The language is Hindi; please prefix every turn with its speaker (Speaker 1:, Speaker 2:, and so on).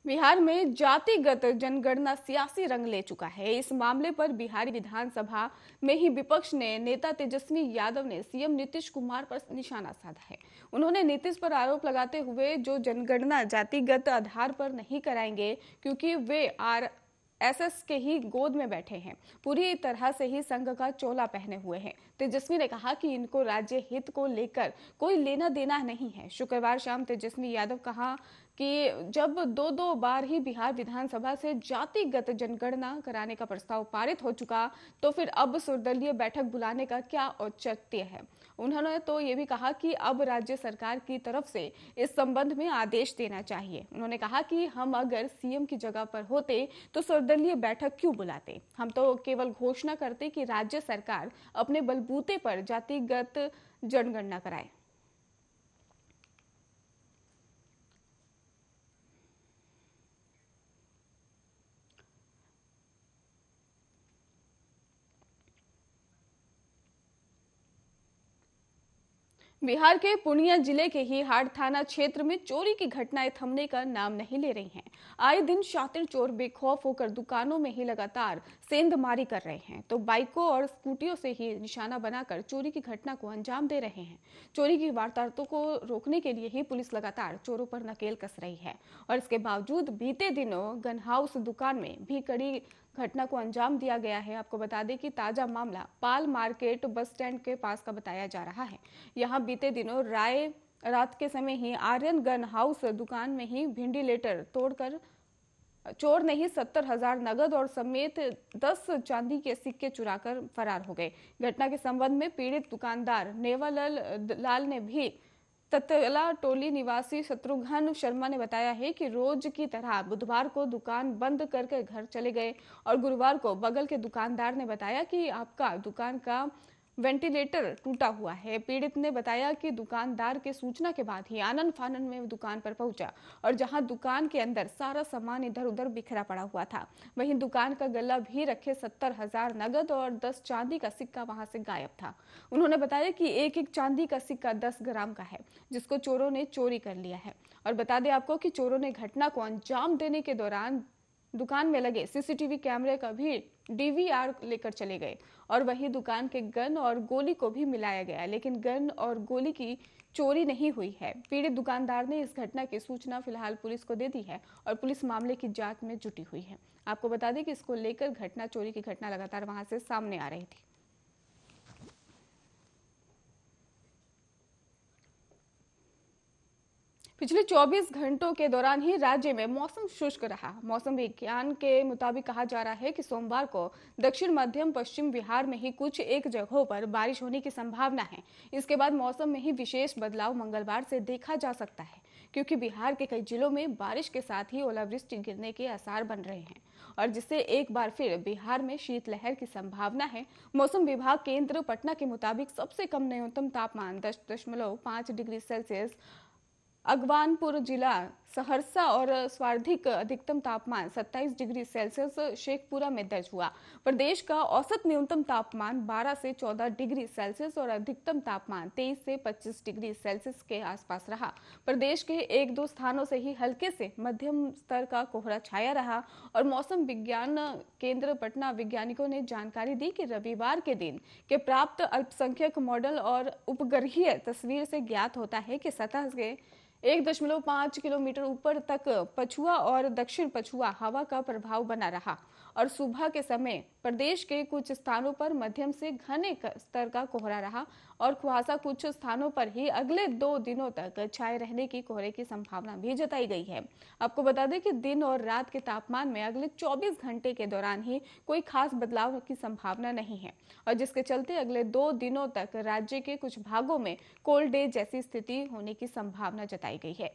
Speaker 1: बिहार में जातिगत जनगणना सियासी रंग ले चुका है। इस मामले पर बिहारी विधानसभा में ही विपक्ष ने नेता तेजस्वी यादव ने सीएम नीतीश कुमार पर निशाना साधा है। उन्होंने नीतीश पर आरोप लगाते हुए जो जनगणना जातिगत आधार पर नहीं कराएंगे क्योंकि वे एसएस के ही गोद में बैठे हैं, पूरी तरह से ही संघ का चोला पहने हुए हैं। तेजस्वी ने कहा कि इनको राज्य हित को लेकर कोई लेना देना नहीं है। शुक्रवार शाम तेजस्वी यादव कहा कि जब दो दो बार ही बिहार विधानसभा से जातिगत जनगणना कराने का प्रस्ताव पारित हो चुका, तो फिर अब सर्वदलीय बैठक बुलाने का क्या औचित्य है। उन्होंने तो ये भी कहा कि अब राज्य सरकार की तरफ से इस संबंध में आदेश देना चाहिए। उन्होंने कहा कि हम अगर सीएम की जगह पर होते तो सर्वदलीय बैठक क्यों बुलाते, हम तो केवल घोषणा करते कि राज्य सरकार अपने बलबूते पर जातिगत जनगणना कराए। बिहार के पूर्णिया जिले के ही हाट थाना क्षेत्र में चोरी की घटनाएं थमने का नाम नहीं ले रही हैं। आए दिन शातिर चोर बेखौफ होकर दुकानों में ही लगातार सेंधमारी कर रहे हैं, तो बाइकों और स्कूटियों से ही निशाना बनाकर चोरी की घटना को अंजाम दे रहे हैं। चोरी की वारदातों को रोकने के लिए ही पुलिस लगातार चोरों पर नकेल कस रही है, और इसके बावजूद बीते दिनों गन हाउस दुकान में भी कड़ी घटना को अंजाम दिया गया है। आपको बता दें कि ताजा मामला पाल मार्केट बस स्टैंड के पास का बताया जा रहा है। यहां बीते दिनों रात के समय ही आर्यन गन हाउस दुकान में ही वेंटिलेटर तोड़कर चोर ने ही 70,000 नगद और समेत 10 चांदी के सिक्के चुराकर फरार हो गए। घटना के संबंध में पीड़ित दुकानदार नेवालाल लाल ने भी ततला टोली निवासी शत्रुघ्न शर्मा ने बताया है कि रोज की तरह बुधवार को दुकान बंद करके घर चले गए, और गुरुवार को बगल के दुकानदार ने बताया कि आपका दुकान का वेंटिलेटर टूटा हुआ है। पीड़ित ने बताया कि दुकानदार के सूचना के बाद ही आनन फानन में दुकान पर पहुंचा, और जहां दुकान के अंदर सारा सामान इधर उधर बिखरा पड़ा हुआ था, वहीं दुकान का गला भी रखे 70,000 नगद और 10 चांदी का सिक्का वहां से गायब था। उन्होंने बताया कि एक एक चांदी का सिक्का 10 ग्राम का है, जिसको चोरों ने चोरी कर लिया है। और बता दें आपको कि चोरों ने घटना को अंजाम देने के दौरान दुकान में लगे सीसीटीवी कैमरे का भी डीवीआर लेकर चले गए, और वही दुकान के गन और गोली को भी मिलाया गया, लेकिन गन और गोली की चोरी नहीं हुई है। पीड़ित दुकानदार ने इस घटना की सूचना फिलहाल पुलिस को दे दी है, और पुलिस मामले की जांच में जुटी हुई है। आपको बता दें कि इसको लेकर चोरी की घटना लगातार वहां से सामने आ रही थी। पिछले 24 घंटों के दौरान ही राज्य में मौसम शुष्क रहा। मौसम विज्ञान के मुताबिक कहा जा रहा है कि सोमवार को दक्षिण मध्यम पश्चिम बिहार में ही कुछ एक जगहों पर बारिश होने की संभावना है। इसके बाद मौसम में ही विशेष बदलाव मंगलवार से देखा जा सकता है, क्योंकि बिहार के कई जिलों में बारिश के साथ ही ओलावृष्टि गिरने के आसार बन रहे हैं, और जिससे एक बार फिर बिहार में शीतलहर की संभावना है। मौसम विभाग केंद्र पटना के मुताबिक सबसे कम न्यूनतम तापमान 10.5 डिग्री सेल्सियस अगवानपुर जिला सहरसा और सर्वाधिक अधिकतम तापमान 27 डिग्री सेल्सियस शेखपुरा में दर्ज हुआ। प्रदेश का औसत न्यूनतम तापमान 12 से 14 डिग्री सेल्सियस और अधिकतम तापमान 23 से 25 डिग्री सेल्सियस के आसपास रहा। प्रदेश के एक दो स्थानों से ही हल्के से मध्यम स्तर का कोहरा छाया रहा, और मौसम विज्ञान केंद्र पटना वैज्ञानिकों ने जानकारी दी कि रविवार के दिन के प्राप्त अल्पसंख्यक मॉडल और उपग्रहीय तस्वीर से ज्ञात होता है कि सतह के 1.5 किलोमीटर ऊपर तक पछुआ और दक्षिण पछुआ हवा का प्रभाव बना रहा, और सुबह के समय प्रदेश के कुछ स्थानों पर मध्यम से घने स्तर का कोहरा रहा, और कुहासा कुछ स्थानों पर ही अगले 2 दिनों तक छाए रहने की कोहरे की संभावना भी जताई गई है। आपको बता दें कि दिन और रात के तापमान में अगले 24 घंटे के दौरान ही कोई खास बदलाव की संभावना नहीं है, और जिसके चलते अगले 2 दिनों तक राज्य के कुछ भागों में कोल्ड डे जैसी स्थिति होने की संभावना जताई गई है।